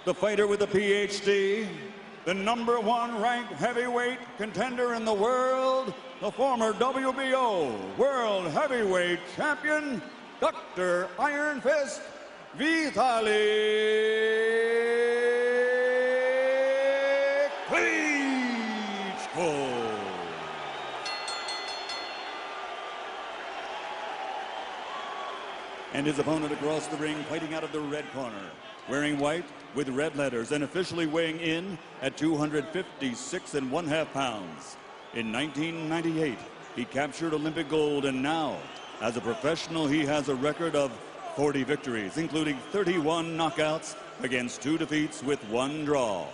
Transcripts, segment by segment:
the fighter with a PhD, the #1 ranked heavyweight contender in the world, the former WBO World Heavyweight Champion, Dr. Iron Fist, Vitali Klitschko. And his opponent across the ring, fighting out of the red corner, wearing white with red letters and officially weighing in at 256½ pounds. In 1998, he captured Olympic gold, and now, as a professional, he has a record of 40 victories, including 31 knockouts against 2 defeats with 1 draw.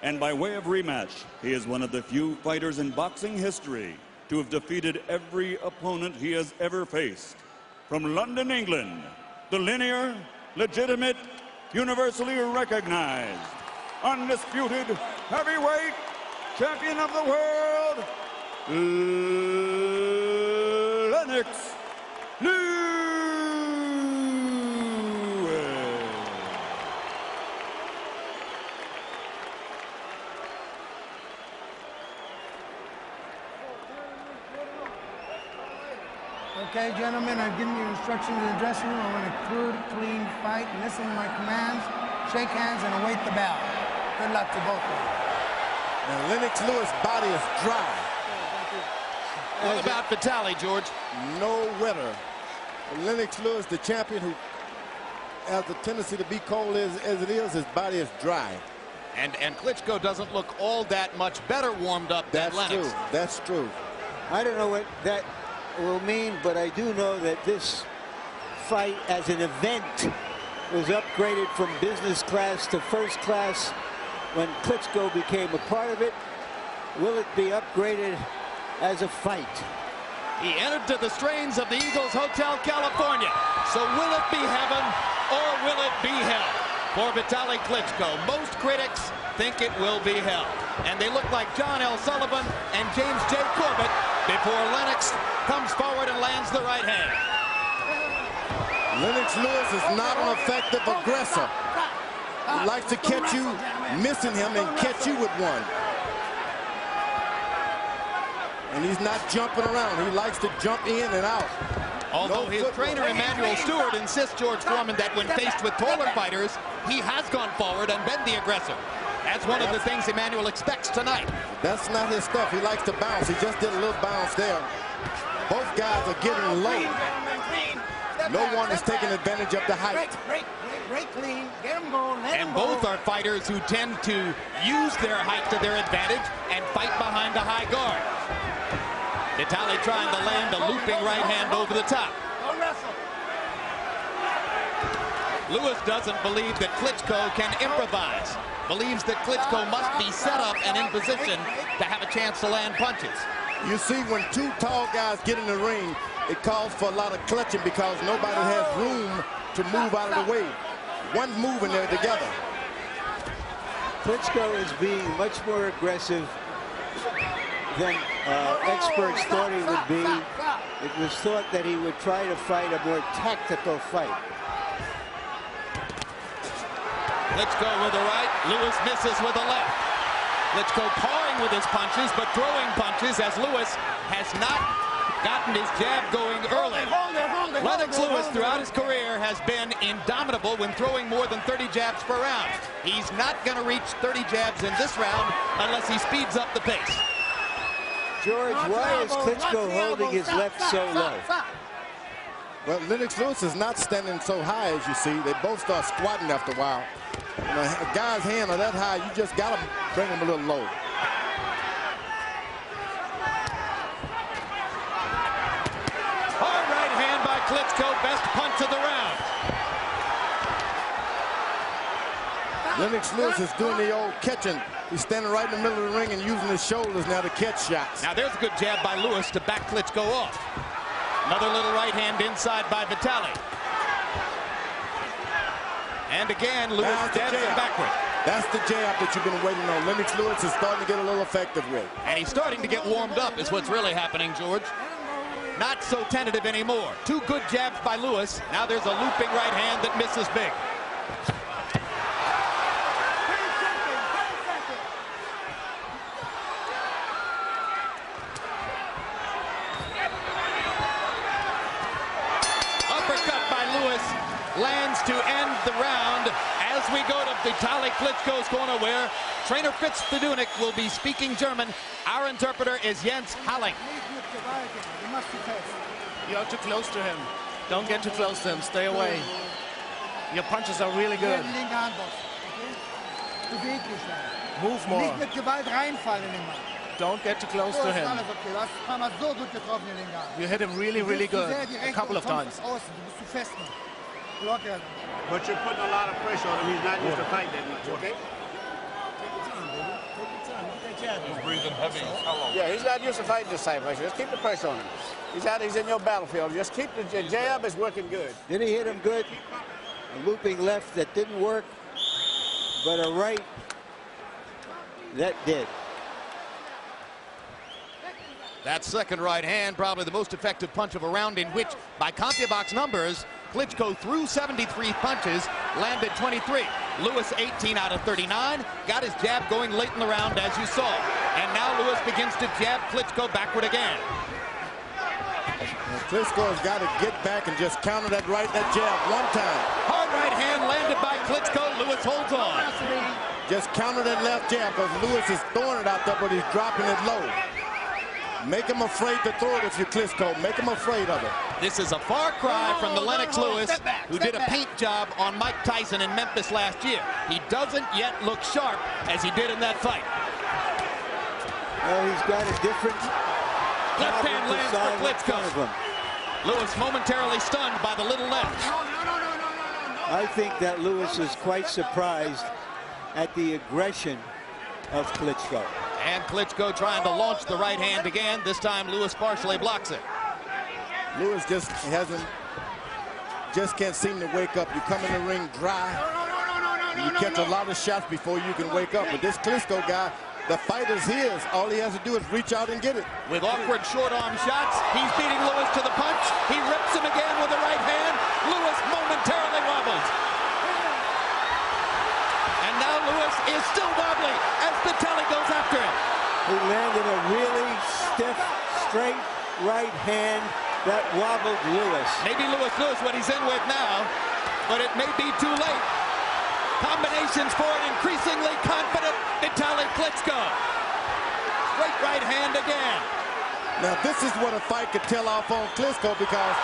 And by way of rematch, he is one of the few fighters in boxing history to have defeated every opponent he has ever faced. From London, England, the linear, legitimate, universally recognized, undisputed heavyweight champion of the world, Lennox Lewis. Okay, gentlemen, I've given you instructions in the dressing room. I want a good, clean fight. Listen to my commands, shake hands, and await the bell. Good luck to both of you. Now, Lennox Lewis' body is dry. What about Vitali, George? No winner. Lennox Lewis, the champion who has the tendency to be cold as it is, his body is dry. And Klitschko doesn't look all that much better warmed up than Lennox. That's true. I don't know what that will mean, but I do know that this fight as an event was upgraded from business class to first class when Klitschko became a part of it. Will it be upgraded as a fight? He entered to the strains of the Eagles Hotel California. So will it be heaven or will it be hell for Vitali Klitschko? Most critics think it will be hell. And they look like John L. Sullivan and James J. Corbett before Lennox comes forward and lands the right hand. Lennox Lewis is not an effective aggressor. He likes to catch you missing him and catch you with one. And he's not jumping around. He likes to jump in and out. Although his trainer, Emmanuel Stewart, insists, George Foreman, that when faced with taller fighters, he has gone forward and been the aggressor. That's one of the things Emmanuel expects tonight. That's not his stuff. He likes to bounce. He just did a little bounce there. Both guys are getting low. No one is taking advantage of the height. Break clean, get him going, let him And go. both are fighters who tend to use their height to their advantage and fight behind the high guard. Vitali trying to land a looping right hand over the top. Lewis doesn't believe that Klitschko can improvise. Believes that Klitschko must be set up and in position to have a chance to land punches. You see, when 2 tall guys get in the ring, it calls for a lot of clutching because nobody has room to move out of the way. One's moving there together. Klitschko is being much more aggressive than experts thought he would be. It was thought that he would try to fight a more tactical fight. Klitschko with the right, Lewis misses with the left. Klitschko pawing with his punches, but throwing punches as Lewis has not gotten his jab going early. Lennox Lewis throughout his career has been indomitable when throwing more than 30 jabs per round. He's not going to reach 30 jabs in this round unless he speeds up the pace. George, why is Klitschko holding his left so low? Well, Lennox Lewis is not standing so high as you see. They both start squatting after a while. When a guy's hand are that high, you just got to bring him a little low. Hard right hand by Klitschko, best punch of the round. Lennox Lewis is doing the old catching. He's standing right in the middle of the ring and using his shoulders now to catch shots. Now there's a good jab by Lewis to back Klitschko off. Another little right hand inside by Vitali. And again, Lewis jabs him backward. That's the jab that you've been waiting on. Lennox Lewis is starting to get a little effective with. And he's starting to get warmed up is what's really happening, George. Not so tentative anymore. 2 good jabs by Lewis. Now there's a looping right hand that misses big. the round as we go to Vitali Klitschko's corner, where trainer Fitz Fedunik will be speaking German. Our interpreter is Jens Halling. You're too close to him. Don't get too close to him. Stay away. Your punches are really good. Move more. Don't get too close to him. You hit him really, really good a couple of times. But you're putting a lot of pressure on him. He's not used to fight that much, okay? He's breathing heavy. Yeah, he's not used to fighting this type of pressure. Just keep the pressure on him. He's in your battlefield. Just keep the jab is working good. Then he hit him good. A looping left that didn't work, but a right that did. That second right hand, probably the most effective punch of a round, in which, by CompuBox numbers, Klitschko threw 73 punches, landed 23. Lewis 18 out of 39, got his jab going late in the round, as you saw. And now Lewis begins to jab Klitschko backward again. Klitschko has got to get back and just counter that jab one time. Hard right hand landed by Klitschko. Lewis holds on. Just counter that left jab, because Lewis is throwing it out there, but he's dropping it low. Make him afraid to throw it if you're Klitschko. Make him afraid of it. This is a far cry from the Lennox Lewis, who did a paint job on Mike Tyson in Memphis last year. He doesn't yet look sharp as he did in that fight. Well, he's got a different left hand lands for Klitschko. Lewis momentarily stunned by the little left. I think that Lewis is quite surprised at the aggression of Klitschko. And Klitschko trying to launch the right hand again. This time Lewis partially blocks it. Lewis just can't seem to wake up. You come in the ring dry. You catch a lot of shots before you can wake up. But this Klitschko guy, the fight is his. All he has to do is reach out and get it. With awkward short arm shots, he's beating Lewis to the punch. He rips him again with the right hand. Lewis momentarily wobbles. And now Lewis is still wobbly as Vitali goes after him. He landed a really stiff, straight right hand that wobbled Lewis. Maybe Lewis knows what he's in with now, but it may be too late. Combinations for an increasingly confident Vitali Klitschko. Straight right hand again. Now this is what a fight could tell off on Klitschko, because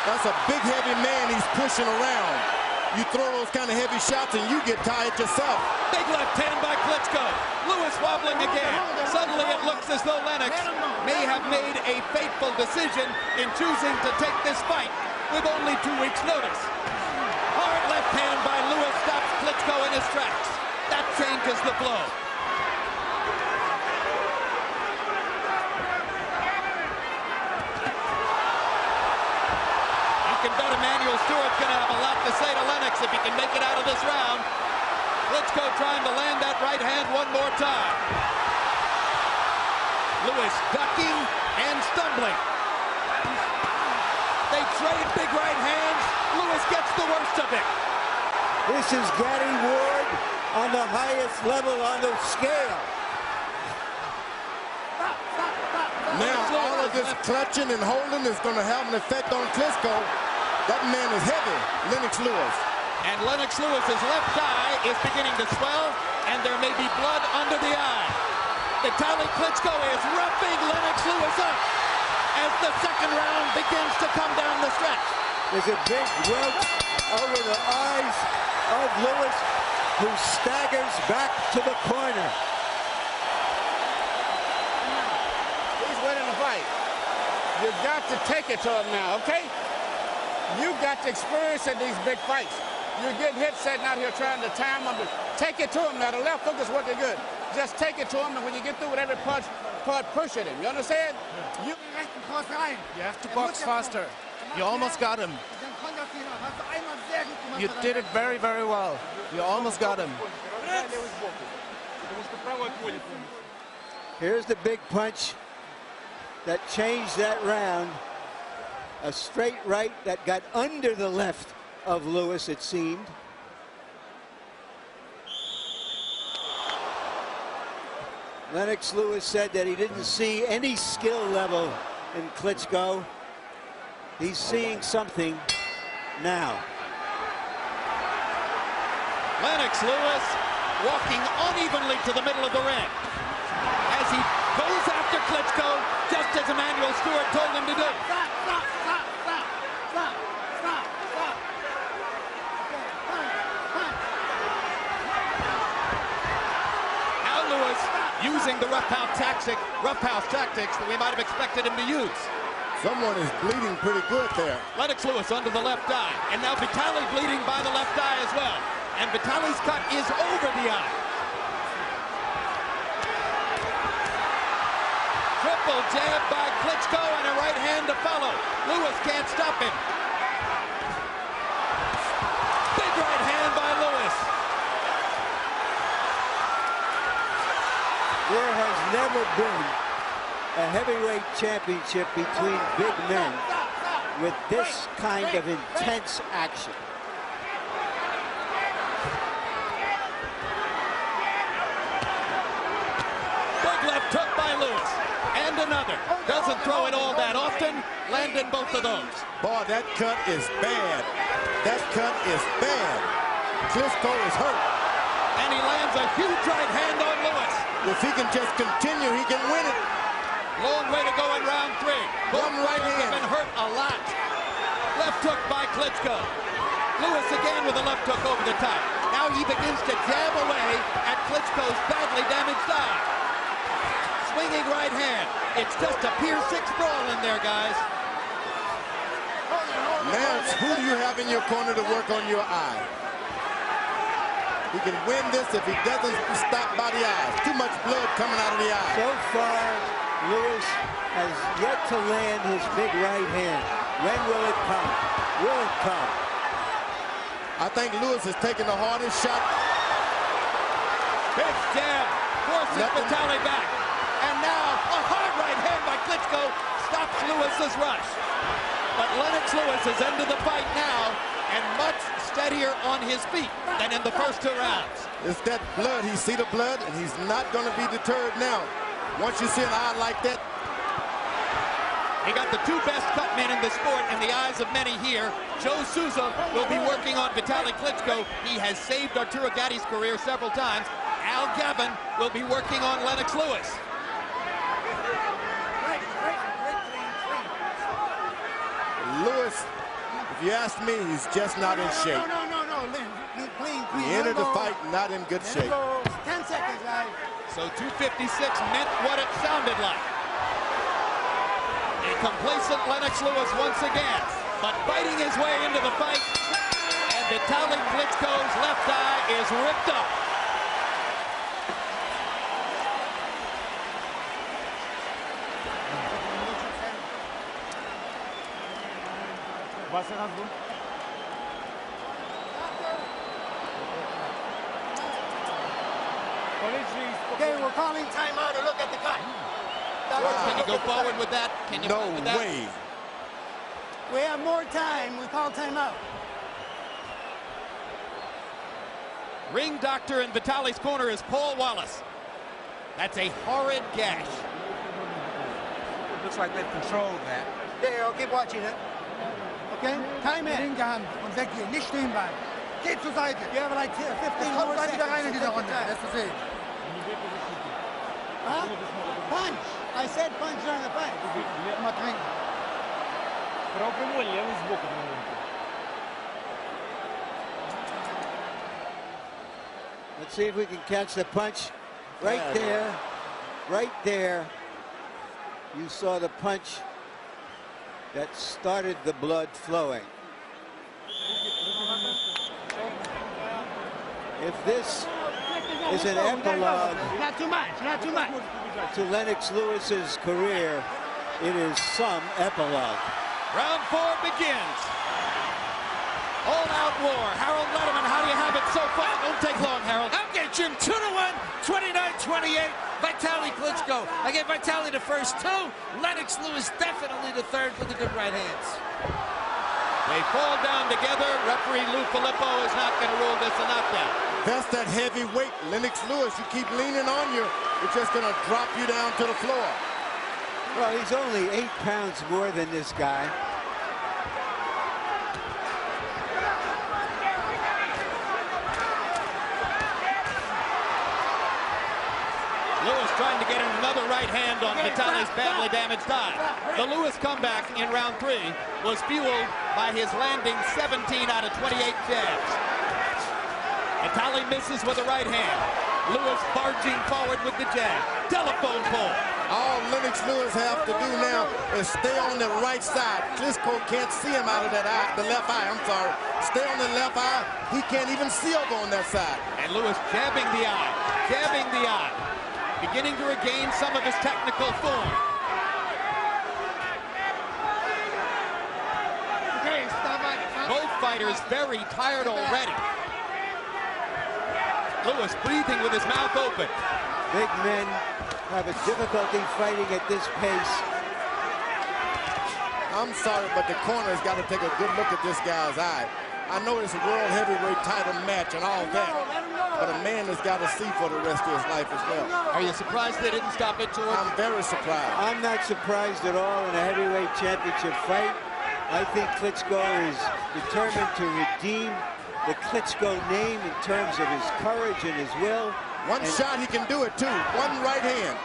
that's a big heavy man he's pushing around. You throw those kind of heavy shots and you get tired yourself. Big left hand by Klitschko. Lewis wobbling again. Suddenly it looks as though Lennox may have made a fateful decision in choosing to take this fight with only 2 weeks' notice. Hard left hand by Lewis stops Klitschko in his tracks. That changes the flow. You can bet Emmanuel Stewart's going to have a lot to say to Lennox if he can make it out of this round. Klitschko trying to land that right hand one more time. Lewis ducking and stumbling. They trade big right hands. Lewis gets the worst of it. This is Gary Ward on the highest level on the scale. Now all of this clutching and holding is going to have an effect on Klitschko. That man is heavy, Lennox Lewis. And Lennox Lewis's left eye is beginning to swell, and there may be blood under the eye. Vitali Klitschko is roughing Lennox Lewis up as the second round begins to come down the stretch. There's a big welt over the eyes of Lewis, who staggers back to the corner. He's winning the fight. You've got to take it to him now, okay? You've got to experience in these big fights. You're getting hit sitting out here trying to time him. Take it to him now. The left hook is working good. Just take it to him, and when you get through with every punch, push at him. You understand? You have to box faster. You almost got him. You did it very, very well. You almost got him. Here's the big punch that changed that round. A straight right that got under the left of Lewis, it seemed. Lennox Lewis said that he didn't see any skill level in Klitschko. He's seeing something now. Lennox Lewis walking unevenly to the middle of the ring as he goes after Klitschko, just as Emmanuel Stewart told him to do. Stop, stop, stop, stop, stop, stop, stop. Okay, punch. Now Lewis using the rough house tactics that we might have expected him to use. Someone is bleeding pretty good there. Lennox Lewis under the left eye, and now Vitali bleeding by the left eye as well. And Vitali's cut is over the eye. Triple jab by Klitschko and a right hand to follow. Lewis can't stop him. Big right hand by Lewis. There has never been a heavyweight championship between big men with this kind of intense action. Big left hook by Lewis. And another. Doesn't throw it all that often. Landed both of those. Boy, that cut is bad. That cut is bad. Klitschko is hurt. And he lands a huge right hand on Lewis. If he can just continue, he can win it. Long way to go in round 3. One right hand. Been hurt a lot. Left hook by Klitschko. Lewis again with a left hook over the top. Now he begins to jab away at Klitschko's badly damaged eye. Swinging right hand. It's just a Pier 6 brawl in there, guys. Lance, who do you have in your corner to work on your eye? He can win this if he doesn't stop by the eyes. Too much blood coming out of the eye. So far, Lewis has yet to land his big right hand. When will it come? Will it come? I think Lewis is taking the hardest shot. Big jab. Forces Vitali back. And now a hard right hand by Klitschko stops Lewis's rush. But Lennox Lewis is into the fight now and much steadier on his feet than in the first 2 rounds. It's that blood. He see the blood, and he's not going to be deterred now. Once you see an eye like that. He got the 2 best cut men in the sport in the eyes of many here. Joe Souza will be working on Vitali Klitschko. He has saved Arturo Gatti's career several times. Al Gavin will be working on Lennox Lewis. Lewis, if you ask me, he's just not in shape. No, Lynn, clean. He entered the fight not in good shape. 10 seconds, guys. So 256 meant what it sounded like. A complacent Lennox Lewis once again, but fighting his way into the fight. And Vitali Klitschko's left eye is ripped up. Okay, we're calling timeout to look at the cut. Can you go forward with that? Can you No with that? way. We have more time. We call timeout. Ring doctor in Vitali's corner is Paul Wallace. That's a horrid gash. Looks like they've controlled that. There, I'll keep watching it. Okay? Time in. Ring gehabt und weg hier. Nicht stehen bleiben. Geht zur Seite. You have like 15 more seconds. Wieder rein in diese Runde. That's the thing. Huh? Punch. I said punch during the fight. Mal trinken. Let's see if we can catch the punch. Right there. Right there. You saw the punch that started the blood flowing. If this is an epilogue Not too much. Not too much. to Lennox Lewis's career, it is some epilogue. Round 4 begins. All-out war. Harold Letterman, how do you have it so far? Don't take long, Harold. I'll get Jim 2-1, 29-28. Vitali Klitschko. I gave Vitali the first 2. Lennox Lewis definitely the third with the good right hands. They fall down together. Referee Lou Filippo is not going to rule this a knockdown. That's that heavy weight. Lennox Lewis, you keep leaning on you, it's just going to drop you down to the floor. Well, he's only 8 pounds more than this guy. trying to get in another right hand on Vitali's badly damaged eye. The Lewis comeback in round 3 was fueled by his landing 17 out of 28 jabs. Vitali misses with the right hand. Lewis barging forward with the jab. Telephone pole. All Lennox Lewis have to do now is stay on the right side. Klitschko can't see him out of that eye, the left eye, I'm sorry. Stay on the left eye. He can't even see over on that side. And Lewis jabbing the eye, jabbing the eye. Beginning to regain some of his technical form. Both fighters very tired already. Lewis breathing with his mouth open. Big men have a difficulty fighting at this pace. I'm sorry, but the corner's got to take a good look at this guy's eye. I know it's a world heavyweight title match and all that, but a man has got to see for the rest of his life as well. Are you surprised they didn't stop it, George? I'm very surprised. I'm not surprised at all in a heavyweight championship fight. I think Klitschko is determined to redeem the Klitschko name in terms of his courage and his will. One shot, he can do it too. One right hand.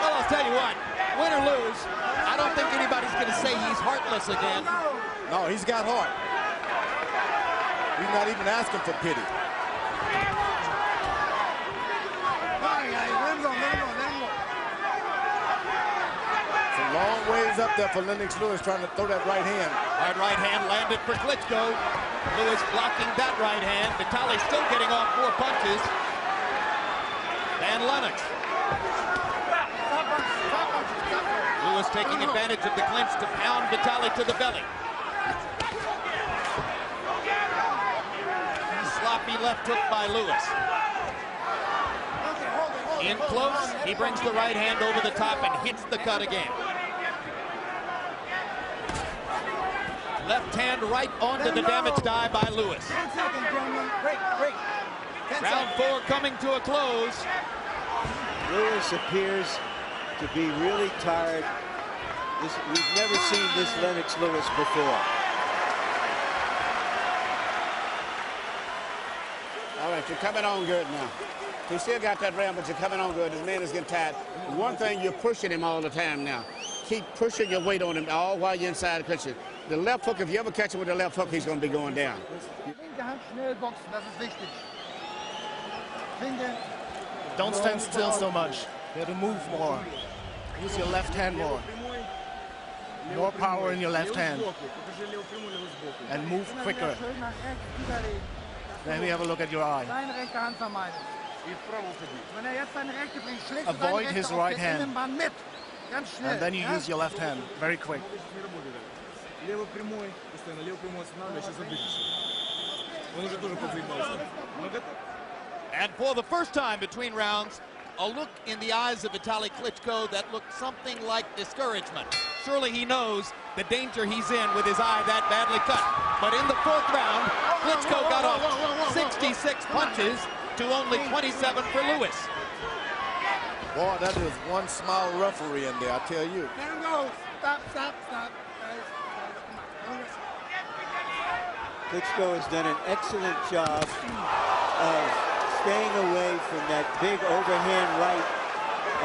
Well, I'll tell you what, win or lose, I don't think anybody's going to say he's heartless again. No, he's got heart. He's not even asking for pity. It's a long ways up there for Lennox Lewis trying to throw that right hand. Hard right hand landed for Klitschko. Lewis blocking that right hand. Vitali still getting off 4 punches. And Lennox. Lewis taking advantage of the clinch to pound Vitali to the belly. Sloppy left hook by Lewis. In close, he brings the right hand over the top and hits the cut again. Left hand right onto the damaged eye by Lewis. 10 seconds, gentlemen. Break. Round 4 coming to a close. Lewis appears to be really tired. We've never seen this Lennox Lewis before. All right, you're coming on good now. He still got that round, but you're coming on good. This man is getting tired. One thing, you're pushing him all the time now. Keep pushing your weight on him all while you're inside the clinch. The left hook, if you ever catch him with the left hook, he's going to be going down. Don't stand still so much. You have to move more. Use your left hand more. More power in your left hand. And move quicker. Then we have a look at your eye. Avoid his right hand. And then you use your left hand. Very quick. And for the first time between rounds, a look in the eyes of Vitali Klitschko that looked something like discouragement. Surely he knows the danger he's in with his eye that badly cut. But in the 4th round, Klitschko got off 66 punches to only 27 for Lewis. Boy, that is one small referee in there, I tell you. Stop. Klitschko has done an excellent job of staying away from that big overhand right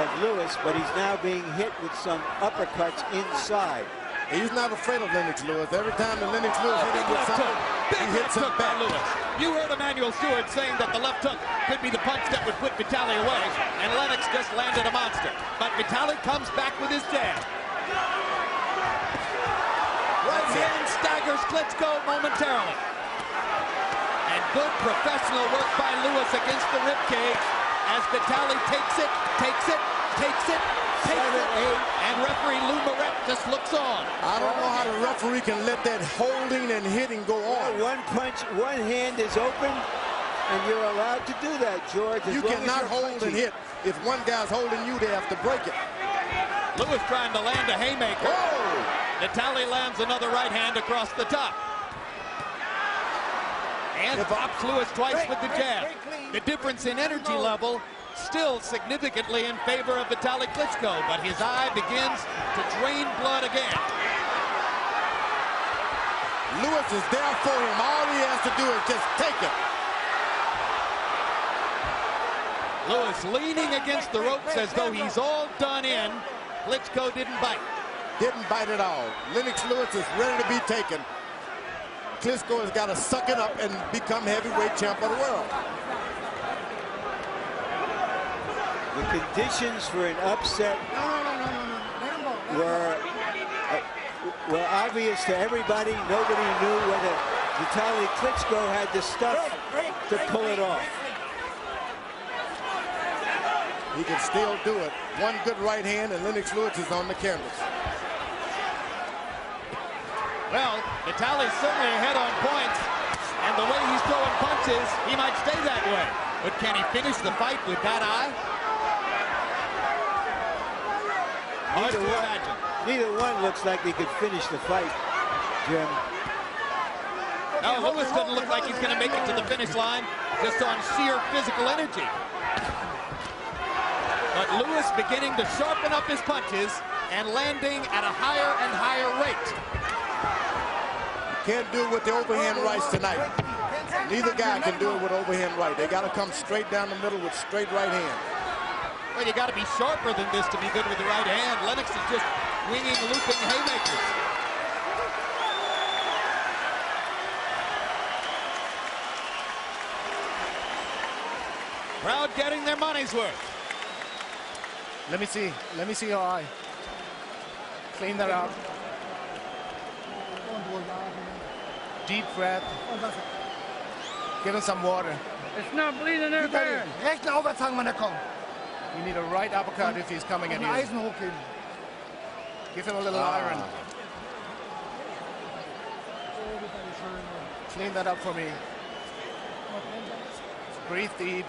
of Lewis, but he's now being hit with some uppercuts inside. He's not afraid of Lennox Lewis. Every time that Lennox Lewis hit him with something, he hits him back. Lewis. You heard Emmanuel Stewart saying that the left hook could be the punch that would put Vitali away, and Lennox just landed a monster. But Vitali comes back with his jab. Right hand staggers Klitschko momentarily. And good professional work by Lewis against the ribcage as Vitali takes it. And referee Lou Moret just looks on. I don't know how the referee can let that holding and hitting go on. One punch, one hand is open, and you're allowed to do that, George. You cannot hold and hit. If one guy's holding you, they have to break it. Lewis trying to land a haymaker. Vitali lands another right hand across the top. And drops Lewis twice with the jab. The difference in energy level still significantly in favor of Vitali Klitschko, but his eye begins to drain blood again. Lewis is there for him. All he has to do is just take it. Lewis leaning against the ropes as though he's all done in. Klitschko didn't bite. Didn't bite at all. Lennox Lewis is ready to be taken. Klitschko has got to suck it up and become heavyweight champ of the world. The conditions for an upset were obvious to everybody. Nobody knew whether Vitali Klitschko had the stuff to pull it off. He can still do it. One good right hand, and Lennox Lewis is on the canvas. Well, Vitali's certainly ahead on points, and the way he's throwing punches, he might stay that way. But can he finish the fight with that eye? Hard to imagine. Neither one looks like they could finish the fight, Jim. No, Lewis doesn't look like he's going to make it to the finish line just on sheer physical energy. But Lewis beginning to sharpen up his punches and landing at a higher and higher rate. Can't do it with the overhand rights tonight. Neither guy can do it with overhand right. They got to come straight down the middle with straight right hand. Well, you got to be sharper than this to be good with the right hand. Lennox is just winging, looping haymakers. Crowd getting their money's worth. Let me see your eye. Clean that up. Deep breath. Give him some water. It's not bleeding there, man. You need a right uppercut if he's coming at you. Give him a little iron. Clean that up for me. Breathe deep.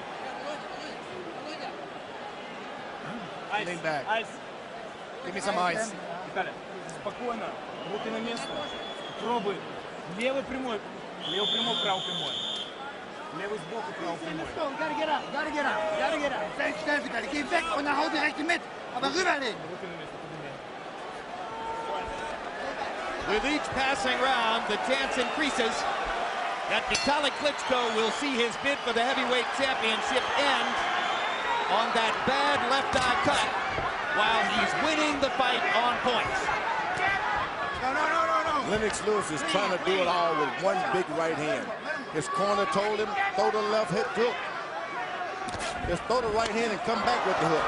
Lean back. Give me some ice. Виталий, спокойно, руки на место. Пробуй. Левый прямой, правый прямой. Lewis sboku, правый прямой. Gotta get up, gotta get up, gotta get up. Sehr schnell, Vitali. Geh weg und dann hau die rechte mit. Aber rüberlegen. With each passing round, the chance increases that Vitali Klitschko will see his bid for the heavyweight championship end on that bad left eye cut while he's winning the fight on points. No. Lennox Lewis is trying to do it all with one big right hand. His corner told him, throw the left hook. Just throw the right hand and come back with the hook.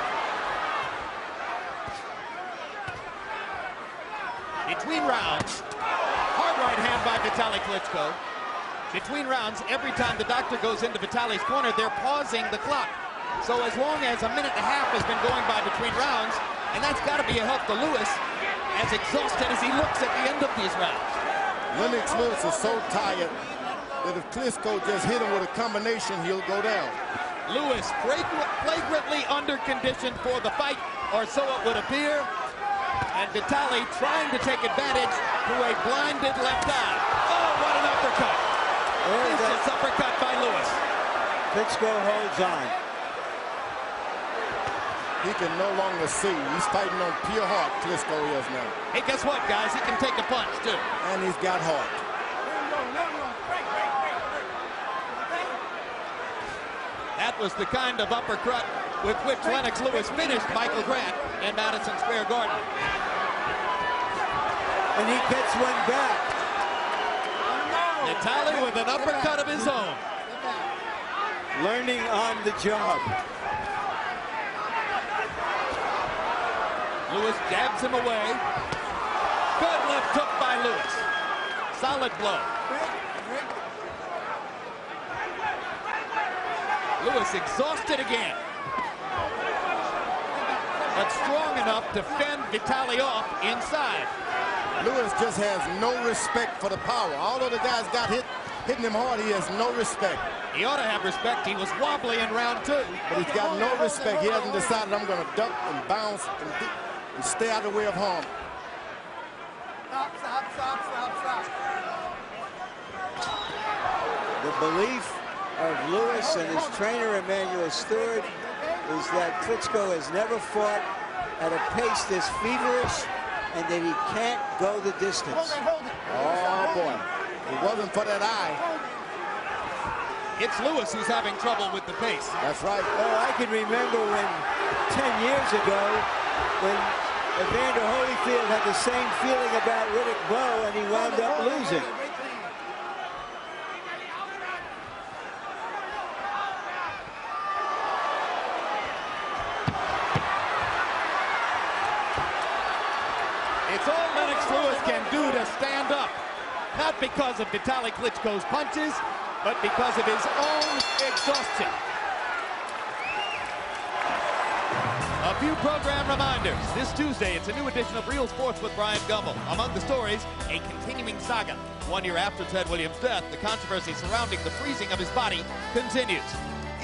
Between rounds, hard right hand by Vitali Klitschko. Between rounds, every time the doctor goes into Vitali's corner, they're pausing the clock. So as long as a minute and a half has been going by between rounds, and that's got to be a help to Lewis, as exhausted as he looks at the end of these rounds. Lennox Lewis is so tired that if Klitschko just hit him with a combination, he'll go down. Lewis flagrantly under condition for the fight, or so it would appear. And Vitali trying to take advantage through a blinded left eye. Oh, what an uppercut. Vicious uppercut by Lewis. Klitschko holds on. He can no longer see. He's fighting on pure heart, Klitschko is now. Hey, guess what, guys? He can take a punch, too. And he's got heart. That was the kind of uppercut with which Lennox Lewis finished Michael Grant in Madison Square Garden. And he gets one back. Vitali with an uppercut of his own. Learning on the job. Lewis jabs him away. Good left hook by Lewis. Solid blow. Lewis exhausted again. But strong enough to fend Vitali off inside. Lewis just has no respect for the power. Although the guy's got hitting him hard, he has no respect. He ought to have respect. He was wobbly in round 2. But he's got no respect. He hasn't decided, I'm going to duck and bounce and stay out of the way of harm. Stop. The belief of Lewis and his trainer, Emmanuel Stewart, is that Klitschko has never fought at a pace this feverish and that he can't go the distance. Oh, boy. If it wasn't for that eye. It's Lewis who's having trouble with the pace. That's right. Oh, I can remember when 10 years ago, when Evander Holyfield had the same feeling about Riddick Bowe, and he wound up losing. It's all Lennox Lewis can do to stand up. Not because of Vitali Klitschko's punches, but because of his own exhaustion. A few program reminders. This Tuesday, it's a new edition of Real Sports with Brian Gumbel. Among the stories, a continuing saga. 1 year after Ted Williams' death, the controversy surrounding the freezing of his body continues.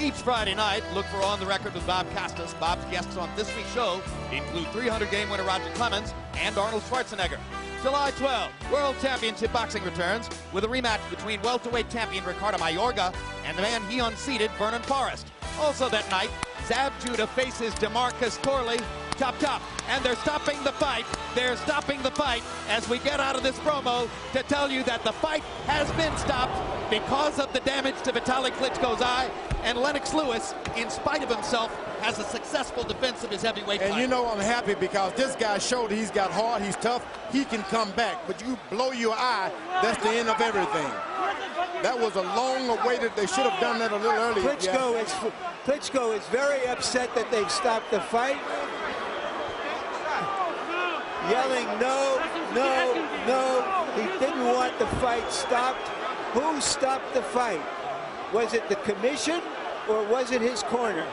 Each Friday night, look for On the Record with Bob Costas. Bob's guests on this week's show include 300-game winner Roger Clemens and Arnold Schwarzenegger. July 12, World Championship Boxing returns with a rematch between welterweight champion Ricardo Mayorga and the man he unseated, Vernon Forrest. Also that night, Zab Judah faces DeMarcus Corley. Chop, chop. And they're stopping the fight. They're stopping the fight as we get out of this promo to tell you that the fight has been stopped because of the damage to Vitali Klitschko's eye. And Lennox Lewis, in spite of himself, has a successful defense of his heavyweight fight. And you know I'm happy because this guy showed he's got heart, he's tough, he can come back. But you blow your eye, that's the end of everything. That was a long awaited, they should have done that a little earlier. Klitschko is very upset that they've stopped the fight. Yelling no, no, no. He didn't want the fight stopped. Who stopped the fight? Was it the commission or was it his corner?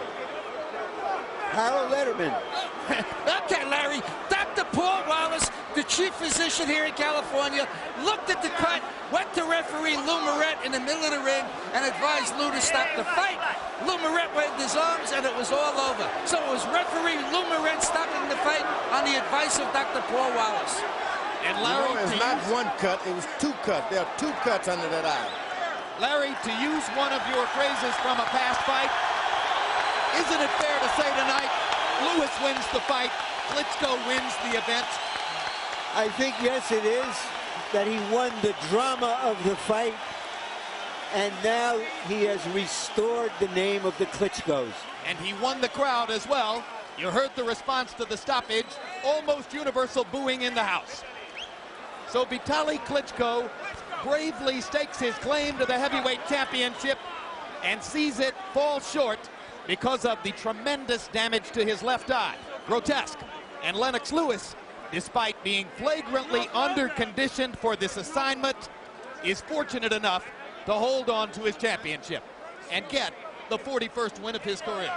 Harold Letterman. Okay, Larry. Dr. Paul Wallace, the chief physician here in California, looked at the cut, went to referee Lou Moret in the middle of the ring, and advised Lou to stop the fight. Lou Moret waved his arms, and it was all over. So it was referee Lou Moret stopping the fight on the advice of Dr. Paul Wallace. And Larry, it's not one cut, it was two cuts. There are two cuts under that eye. Larry, to use one of your phrases from a past fight, isn't it fair to say tonight, Lewis wins the fight, Klitschko wins the event? I think, yes, it is, that he won the drama of the fight, and now he has restored the name of the Klitschkos. And he won the crowd as well. You heard the response to the stoppage, almost universal booing in the house. So Vitali Klitschko bravely stakes his claim to the heavyweight championship and sees it fall short because of the tremendous damage to his left eye. Grotesque. And Lennox Lewis, despite being flagrantly underconditioned for this assignment, is fortunate enough to hold on to his championship and get the 41st win of his career.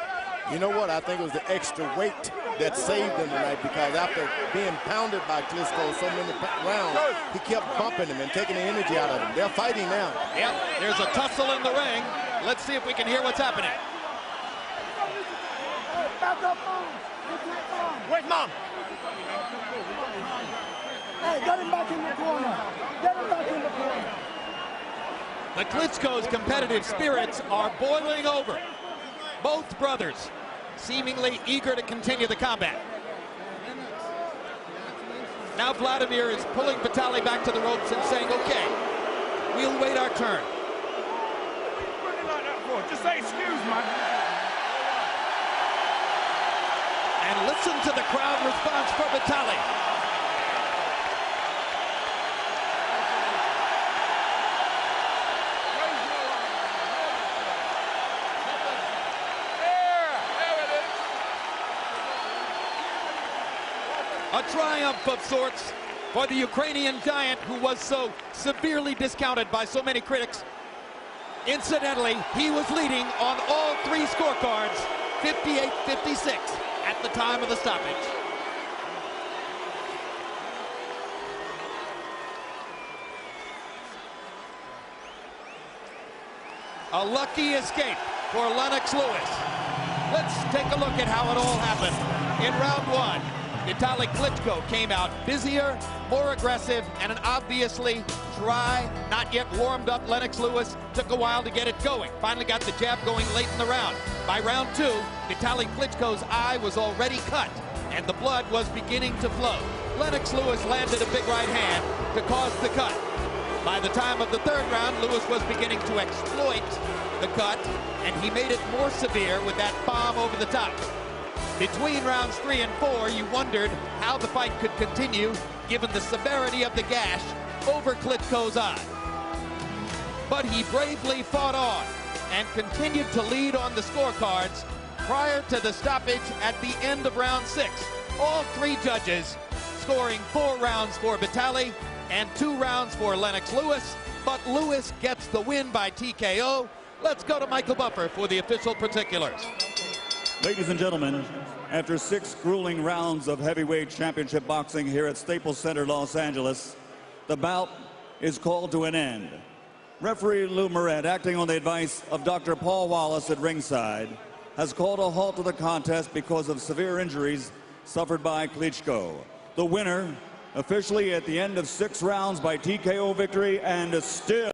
You know what? I think it was the extra weight that saved him tonight because after being pounded by Klitschko so many rounds, he kept bumping him and taking the energy out of him. They're fighting now. Yep, there's a tussle in the ring. Let's see if we can hear what's happening. Where's Mom? Hey, get him back in the corner. Get him back in the corner. The Klitschko's competitive spirits are boiling over. Both brothers seemingly eager to continue the combat. Now Vladimir is pulling Vitali back to the ropes and saying, okay, we'll wait our turn. Just say excuse, man. And listen to the crowd response for Vitali. A triumph of sorts for the Ukrainian giant who was so severely discounted by so many critics. Incidentally, he was leading on all three scorecards, 58-56 at the time of the stoppage. A lucky escape for Lennox Lewis. Let's take a look at how it all happened. In round one, Vitali Klitschko came out busier, more aggressive, and an obviously dry, not yet warmed up Lennox Lewis took a while to get it going. Finally got the jab going late in the round. By round two, Vitali Klitschko's eye was already cut, and the blood was beginning to flow. Lennox Lewis landed a big right hand to cause the cut. By the time of the third round, Lewis was beginning to exploit the cut, and he made it more severe with that bomb over the top. Between rounds 3 and 4, you wondered how the fight could continue given the severity of the gash over Klitschko's eye. But he bravely fought on and continued to lead on the scorecards prior to the stoppage at the end of round 6. All 3 judges scoring 4 rounds for Vitali and 2 rounds for Lennox Lewis, but Lewis gets the win by TKO. Let's go to Michael Buffer for the official particulars. Ladies and gentlemen, after 6 grueling rounds of heavyweight championship boxing here at Staples Center, Los Angeles, the bout is called to an end. Referee Lou Moret, acting on the advice of Dr. Paul Wallace at ringside, has called a halt to the contest because of severe injuries suffered by Klitschko. The winner, officially at the end of 6 rounds by TKO victory, and still